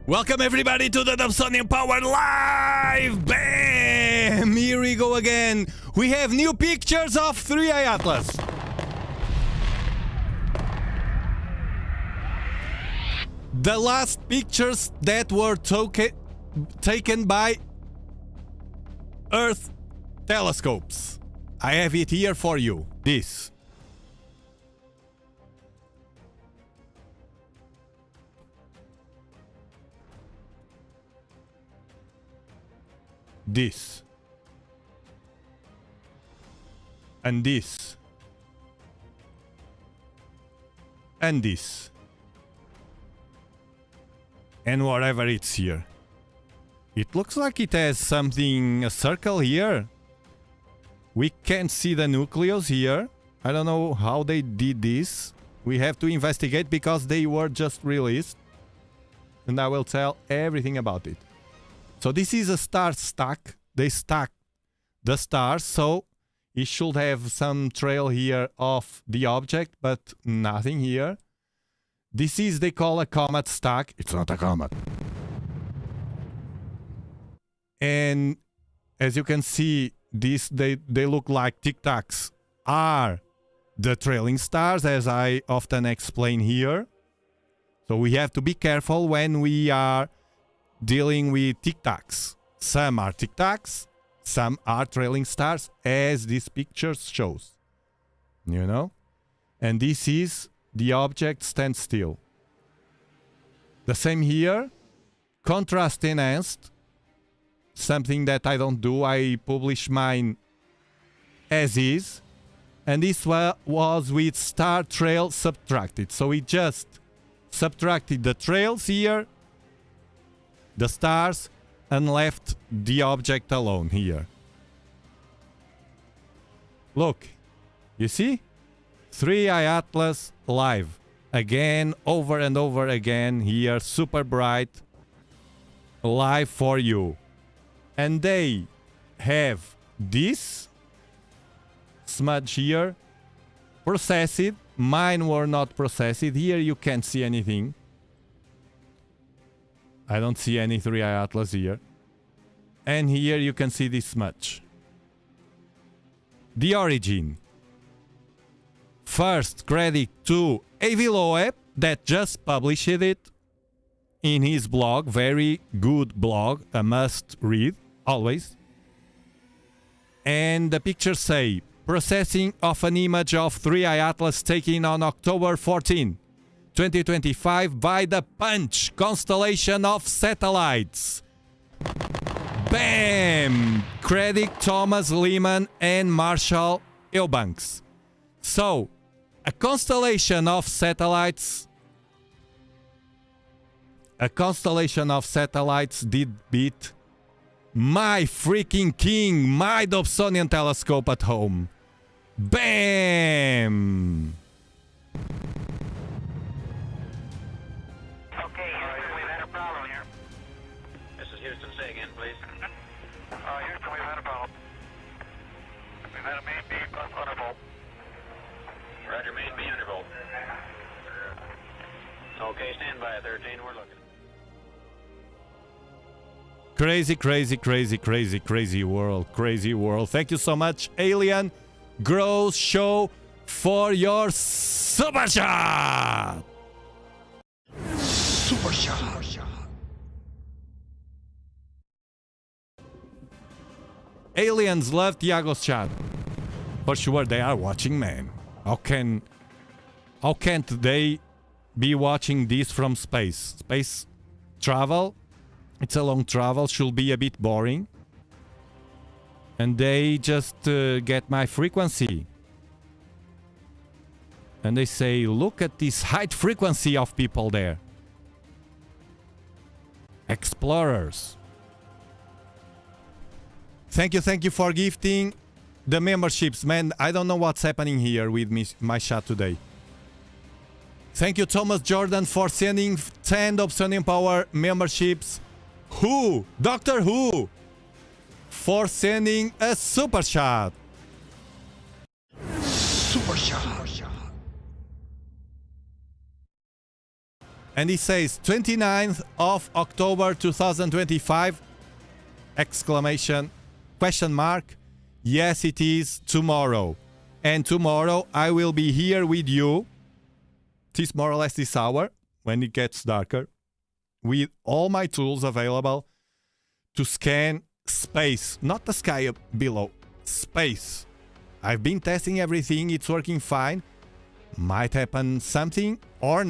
Welcome everybody to the Dobsonian Power Live! Bam! Here we go again. We have new pictures of 3i Atlas. The last pictures that were taken by Earth telescopes. I have it here for you. This. This. And this. And this. And whatever it's here. It looks like it has something, a circle here. We can't see the nucleus here. I don't know how they did this. We have to investigate because they were just released. And I will tell everything about it. So this is a star stack. They stack the stars, so it should have some trail here of the object, but nothing here. This is, they call a comet stack. It's not a comet. And as you can see, this they look like tic-tacs are the trailing stars, as I often explain here. So we have to be careful when we are dealing with tic-tacs. Some are tic-tacs, some are trailing stars, as this picture shows. You know? And this is the object stands still. The same here. Contrast enhanced. Something that I don't do. I publish mine as is. And this was with star trail subtracted. So we just subtracted the trails here, the stars, and left the object alone here. Look, you see? 3i Atlas live. Again, over and over again here, super bright, live for you. And they have this smudge here, processed. Mine were not processed. Here you can't see anything. I don't see any 3i Atlas here. And here you can see this much. The origin. First credit to Aviloeb that just published it in his blog. Very good blog. A must read. Always. And the pictures say, processing of an image of 3i Atlas taken on October 14. 2025 by the Punch constellation of satellites. Bam! Credit Thomas Lehman and Marshall Eubanks. So, a constellation of satellites. A constellation of satellites did beat my freaking king, my Dobsonian telescope at home. Bam! Houston, we've had a problem. We've had a main beam undervolt. Roger, main beam undervolt. Okay, stand by 13, we're looking. Crazy world. Crazy world. Thank you so much, Alien Grows Show, for your super shot. Super shot. Aliens love Tiago's chat. For sure they are watching, man. How can't they be watching this from space? Space travel, it's a long travel, should be a bit boring. And they just get my frequency. And they say, look at this high frequency of people there. Explorers. Thank you for gifting the memberships, man. I don't know what's happening here with my chat today. Thank you, Thomas Jordan, for sending 10 Dobsonian Power memberships. Who? Doctor Who? For sending a super chat. Super shot. And it says 29th of October 2025, exclamation, question mark. Yes, it is tomorrow. And tomorrow I will be here with you, this more or less this hour, when it gets darker, with all my tools available to scan space, not the sky below, space. I've been testing everything, it's working fine. Might happen something or not.